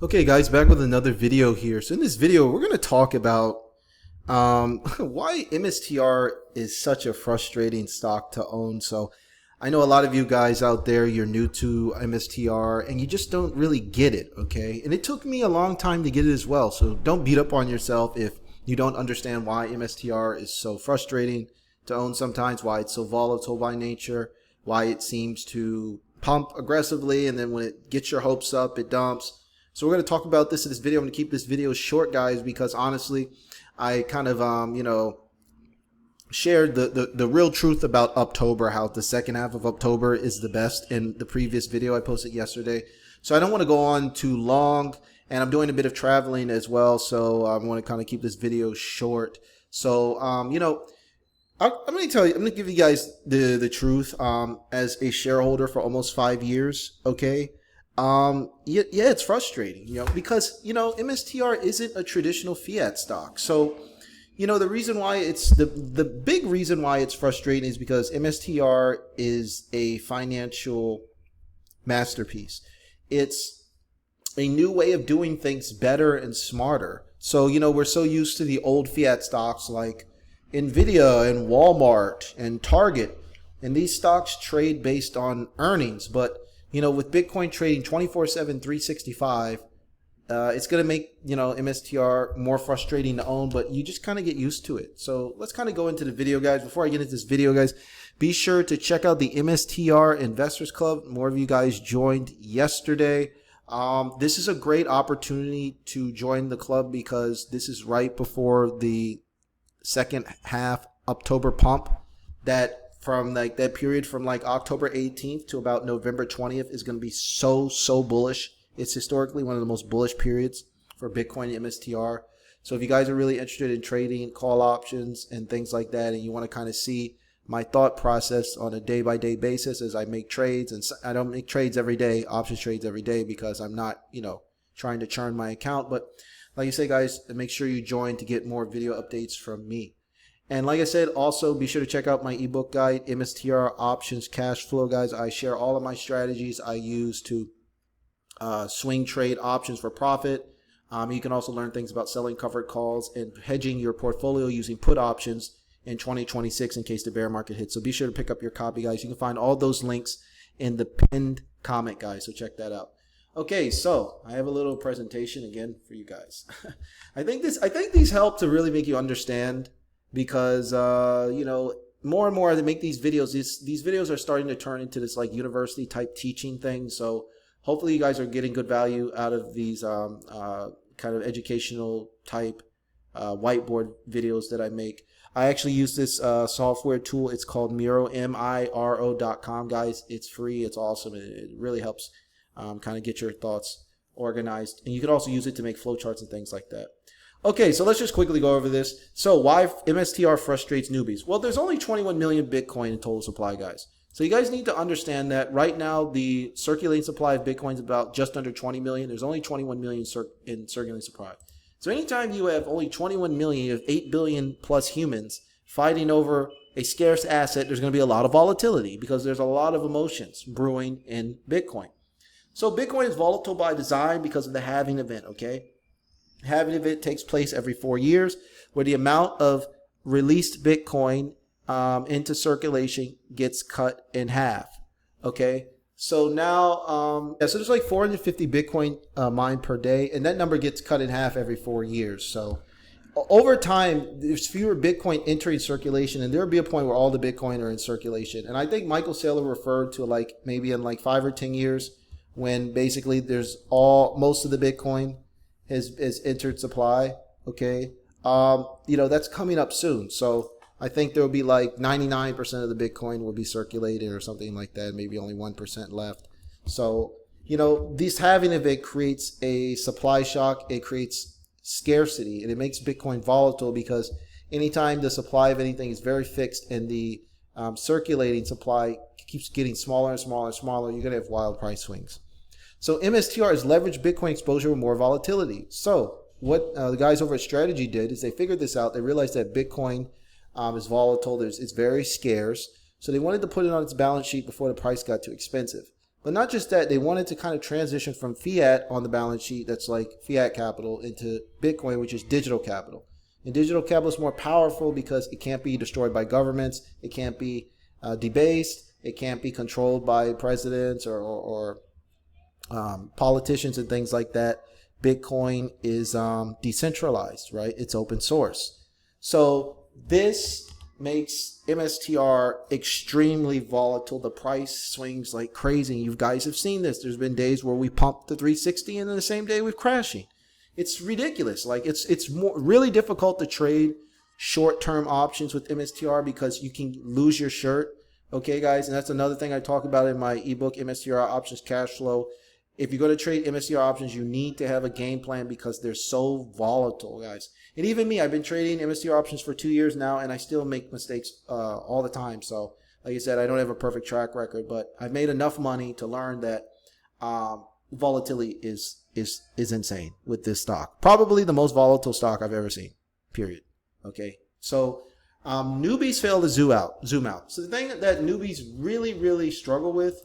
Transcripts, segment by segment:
Okay guys, back with another video here. So in this video, we're going to talk about why MSTR is such a frustrating stock to own. So I know a lot of you guys out there, you're new to MSTR and you just don't really get it, okay? And it took me a long time to get it as well. So don't beat up on yourself if you don't understand why MSTR is so frustrating to own sometimes, why it's so volatile by nature, why it seems to pump aggressively and then when it gets your hopes up, it dumps. So we're going to talk about this in this video. I'm going to keep this video short, guys, because honestly, I kind of, shared the real truth about October, how the second half of October is the best in the previous video I posted yesterday. So I don't want to go on too long, and I'm doing a bit of traveling as well. So I want to kind of keep this video short. So, I'm going to tell you, I'm going to give you guys the truth as a shareholder for almost 5 years, okay? Yeah, it's frustrating, because, MSTR isn't a traditional fiat stock. So, the reason why it's the big reason why it's frustrating is because MSTR is a financial masterpiece. It's a new way of doing things better and smarter. So, we're so used to the old fiat stocks like Nvidia and Walmart and Target, and these stocks trade based on earnings, but with Bitcoin trading 24/7, 365, it's going to make, MSTR more frustrating to own, but you just kind of get used to it. So let's kind of go into the video, guys. Before I get into this video, guys, be sure to check out the MSTR Investors Club. More of you guys joined yesterday. This is a great opportunity to join the club because this is right before the second half October pump that from like that period from like October 18th to about November 20th is going to be so bullish. It's historically one of the most bullish periods for Bitcoin and MSTR. So if you guys are really interested in trading call options and things like that, and you want to kind of see my thought process on a day-by-day basis as I make trades, and I don't make trades every day, options trades every day, because I'm not, trying to churn my account. But like I say, guys, make sure you join to get more video updates from me. And like I said, also be sure to check out my ebook guide, MSTR Options Cash Flow, guys. I share all of my strategies I use to swing trade options for profit. You can also learn things about selling covered calls and hedging your portfolio using put options in 2026 in case the bear market hits. So be sure to pick up your copy, guys. You can find all those links in the pinned comment, guys. So check that out. Okay, so I have a little presentation again for you guys. I think these help to really make you understand, because more and more as I make these videos, these videos are starting to turn into this like university type teaching thing. So hopefully you guys are getting good value out of these kind of educational type whiteboard videos that I make. I actually use this software tool. It's called Miro, MIRO.com, guys. It's free. It's awesome. It really helps kind of get your thoughts organized. And you can also use it to make flowcharts and things like that. Okay, so let's just quickly go over this. So why MSTR frustrates newbies? Well, there's only 21 million Bitcoin in total supply, guys. So you guys need to understand that right now the circulating supply of Bitcoin is about just under 20 million. There's only 21 million in circulating supply. So anytime you have only 21 million, you have 8 billion plus humans fighting over a scarce asset, there's going to be a lot of volatility because there's a lot of emotions brewing in Bitcoin. So Bitcoin is volatile by design because of the halving event, okay? Halving event takes place every 4 years, where the amount of released Bitcoin into circulation gets cut in half. Okay, so now so there's like 450 Bitcoin mined per day, and that number gets cut in half every 4 years. So over time, there's fewer Bitcoin entering circulation, and there'll be a point where all the Bitcoin are in circulation. And I think Michael Saylor referred to like maybe in like 5 or 10 years when basically there's most of the Bitcoin has entered supply. Okay, that's coming up soon. So I think there will be like 99% of the Bitcoin will be circulated or something like that, maybe only 1% left. So, this halving event creates a supply shock. It creates scarcity, and it makes Bitcoin volatile because anytime the supply of anything is very fixed and the circulating supply keeps getting smaller and smaller and smaller, you're going to have wild price swings. So MSTR has leveraged Bitcoin exposure with more volatility. So what the guys over at Strategy did is they figured this out. They realized that Bitcoin is volatile. It's very scarce. So they wanted to put it on its balance sheet before the price got too expensive. But not just that, they wanted to kind of transition from fiat on the balance sheet, that's like fiat capital, into Bitcoin, which is digital capital. And digital capital is more powerful because it can't be destroyed by governments. It can't be debased. It can't be controlled by presidents or politicians and things like that. Bitcoin is decentralized, right? It's open source. So this makes MSTR extremely volatile. The price swings like crazy. You guys have seen this. There's been days where we pumped the 360 and then the same day we're crashing. It's ridiculous. Like it's really difficult to trade short-term options with MSTR because you can lose your shirt. Okay, guys, and that's another thing I talk about in my ebook, MSTR Options Cash Flow. If you're going to trade MSTR options, you need to have a game plan because they're so volatile, guys. And even me, I've been trading MSTR options for 2 years now, and I still make mistakes all the time. So, like I said, I don't have a perfect track record, but I've made enough money to learn that volatility is insane with this stock. Probably the most volatile stock I've ever seen, period. Okay, so newbies fail to zoom out. So the thing that newbies really struggle with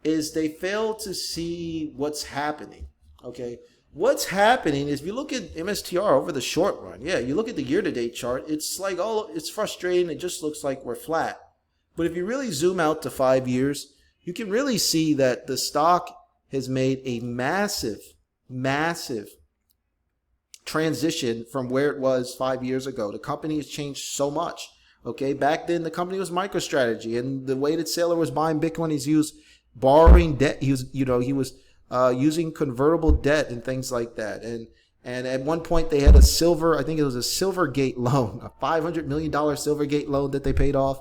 is they fail to see what's happening. Okay, what's happening is if you look at MSTR over the short run, yeah, you look at the year-to-date chart, it's like it's frustrating. It just looks like we're flat. But if you really zoom out to 5 years, you can really see that the stock has made a massive transition from where it was 5 years ago. The company has changed so much. Okay, back then the company was MicroStrategy, and the way that Saylor was buying Bitcoin, he's used borrowing debt. He was using convertible debt and things like that. And at one point they had a I think it was a Silvergate loan, a $500 million Silvergate loan that they paid off.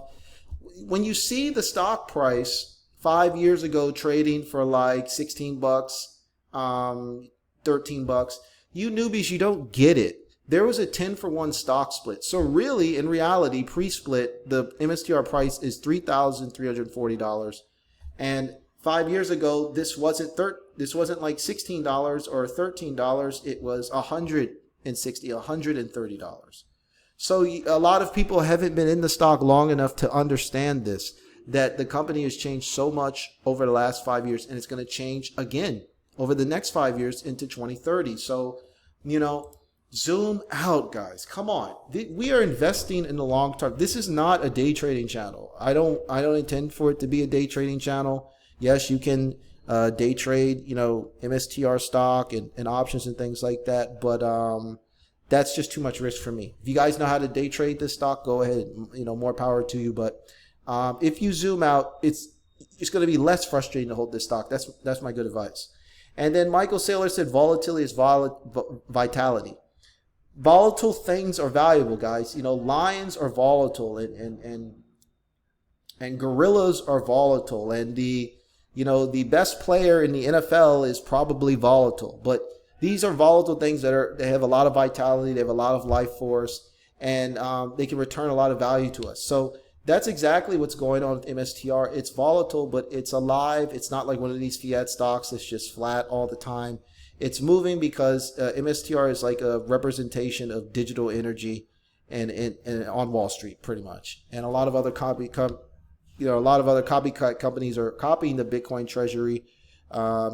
When you see the stock price 5 years ago trading for like 16 bucks, 13 bucks, you newbies, you don't get it. There was a 10-for-1 stock split. So really, in reality, pre-split, the MSTR price is $3,340. And 5 years ago, this wasn't like $16 or $13. It was $160, $130. So a lot of people haven't been in the stock long enough to understand this, that the company has changed so much over the last 5 years, and it's going to change again over the next 5 years into 2030. So, zoom out, guys. Come on. We are investing in the long term. This is not a day trading channel. I don't intend for it to be a day trading channel. Yes, you can day trade, MSTR stock and options and things like that, but that's just too much risk for me. If you guys know how to day trade this stock, go ahead. More power to you. But if you zoom out, it's going to be less frustrating to hold this stock. That's my good advice. And then Michael Saylor said volatility is vitality. Volatile things are valuable, guys. Lions are volatile and gorillas are volatile, and the best player in the NFL is probably volatile. But these are volatile things they have a lot of vitality, they have a lot of life force, and they can return a lot of value to us. So that's exactly what's going on with MSTR. It's volatile, but it's alive. It's not like one of these fiat stocks that's just flat all the time. It's moving because MSTR is like a representation of digital energy and on Wall Street, pretty much. And a lot of other copycat companies are copying the Bitcoin treasury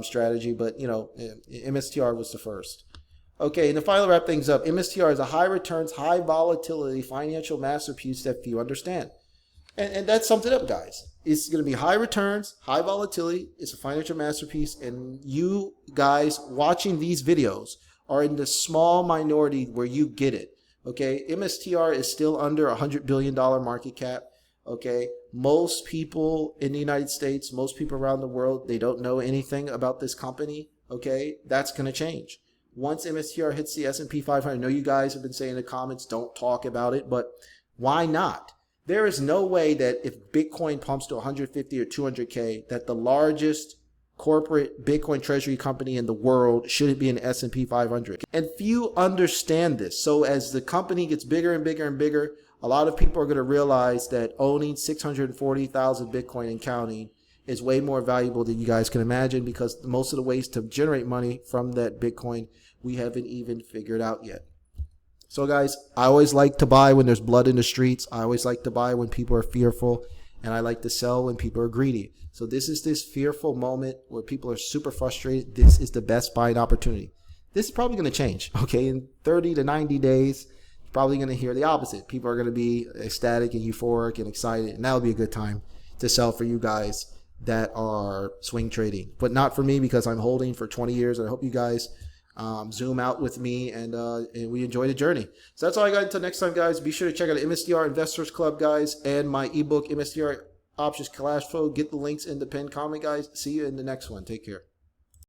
strategy, but MSTR was the first. Okay, and to finally wrap things up, MSTR is a high returns, high volatility financial masterpiece that few understand. And that sums it up, guys. It's going to be high returns, high volatility. It's a financial masterpiece. And you guys watching these videos are in the small minority where you get it. Okay, MSTR is still under $100 billion market cap. Okay, most people in the United States, most people around the world, they don't know anything about this company. Okay, that's going to change. Once MSTR hits the S&P 500, I know you guys have been saying in the comments, don't talk about it, but why not? There is no way that if Bitcoin pumps to 150 or 200K, that the largest corporate Bitcoin treasury company in the world shouldn't be in S&P 500. And few understand this. So as the company gets bigger and bigger and bigger, a lot of people are going to realize that owning 640,000 Bitcoin and counting is way more valuable than you guys can imagine, because most of the ways to generate money from that Bitcoin we haven't even figured out yet. So guys, I always like to buy when there's blood in the streets. I always like to buy when people are fearful. and I like to sell when people are greedy. So this is this fearful moment where people are super frustrated. This is the best buying opportunity. This is probably going to change. Okay, in 30 to 90 days, you're probably going to hear the opposite. People are going to be ecstatic and euphoric and excited, and that would be a good time to sell for you guys that are swing trading, but not for me because I'm holding for 20 years. And I hope you guys zoom out with me and we enjoy the journey. So that's all I got. Until next time, guys, be sure to check out the MSTR Investors Club, guys, and my ebook MSTR Options Cash Flow. Get the links in the pinned comment, guys. See you in the next one. Take care.